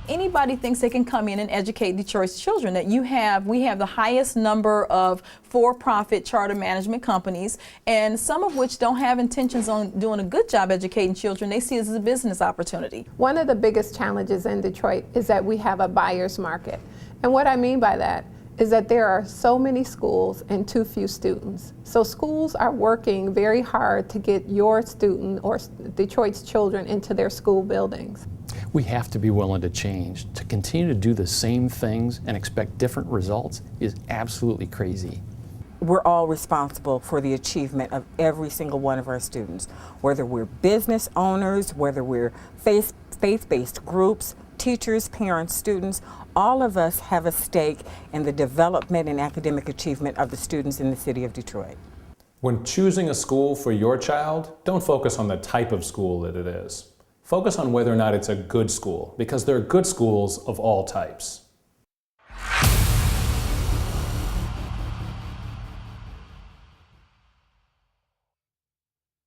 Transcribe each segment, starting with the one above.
anybody thinks they can come in and educate Detroit's children. That we have the highest number of for-profit charter management companies, and some of which don't have intentions on doing a good job educating children. They see it as a business opportunity. One of the biggest challenges in Detroit is that we have a buyer's market. And what I mean by that is that there are so many schools and too few students. So schools are working very hard to get your student or Detroit's children into their school buildings. We have to be willing to change. To continue to do the same things and expect different results is absolutely crazy. We're all responsible for the achievement of every single one of our students, whether we're business owners, whether we're faith-based groups, teachers, parents, students. All of us have a stake in the development and academic achievement of the students in the city of Detroit. When choosing a school for your child, don't focus on the type of school that it is. Focus on whether or not it's a good school, because there are good schools of all types.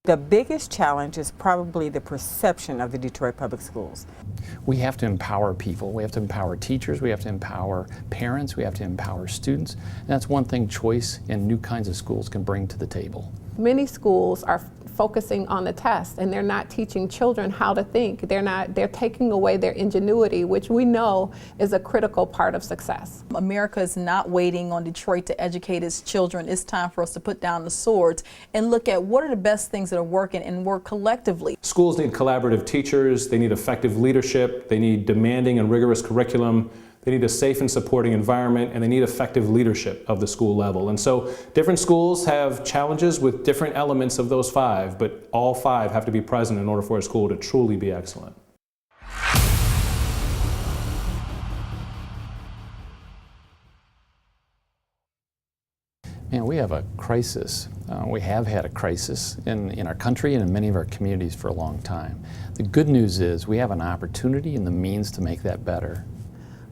The biggest challenge is probably the perception of the Detroit Public Schools. We have to empower people. We have to empower teachers. We have to empower parents. We have to empower students. And that's one thing choice and new kinds of schools can bring to the table. Many schools are focusing on the test, and they're not teaching children how to think. They're taking away their ingenuity, which we know is a critical part of success. America is not waiting on Detroit to educate its children. It's time for us to put down the swords and look at what are the best things that are working and work collectively. Schools need collaborative teachers, they need effective leadership, they need demanding and rigorous curriculum, they need a safe and supporting environment, and they need effective leadership of the school level. And so different schools have challenges with different elements of those five, but all five have to be present in order for a school to truly be excellent. Man, we have a crisis. We have had a crisis in our country and in many of our communities for a long time. The good news is we have an opportunity and the means to make that better.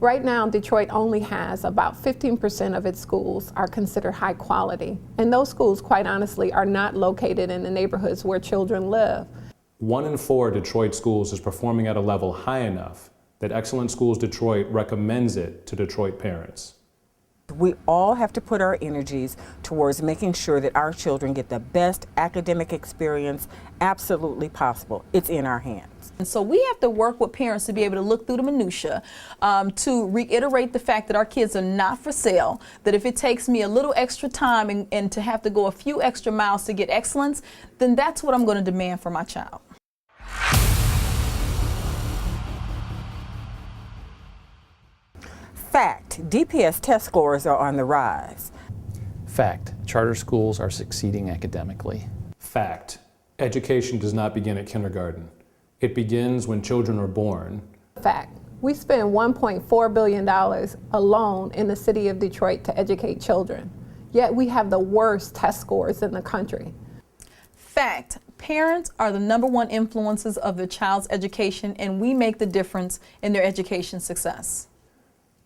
Right now, Detroit only has about 15% of its schools are considered high quality. And those schools, quite honestly, are not located in the neighborhoods where children live. 1 in 4 Detroit schools is performing at a level high enough that Excellent Schools Detroit recommends it to Detroit parents. We all have to put our energies towards making sure that our children get the best academic experience absolutely possible. It's in our hands. And so we have to work with parents to be able to look through the minutia, to reiterate the fact that our kids are not for sale, that if it takes me a little extra time and to have to go a few extra miles to get excellence, then that's what I'm going to demand for my child. Fact, DPS test scores are on the rise. Fact, charter schools are succeeding academically. Fact, education does not begin at kindergarten. It begins when children are born. Fact, we spend $1.4 billion alone in the city of Detroit to educate children, yet we have the worst test scores in the country. Fact, parents are the #1 influences of their child's education, and we make the difference in their education success.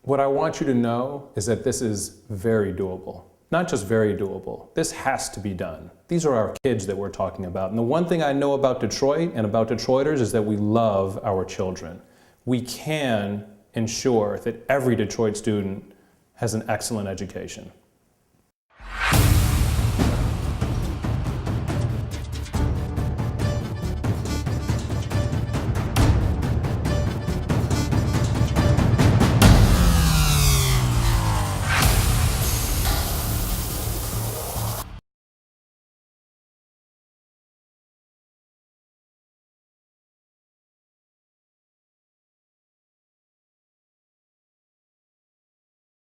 What I want you to know is that this is very doable. Not just very doable, this has to be done. These are our kids that we're talking about. And the one thing I know about Detroit and about Detroiters is that we love our children. We can ensure that every Detroit student has an excellent education.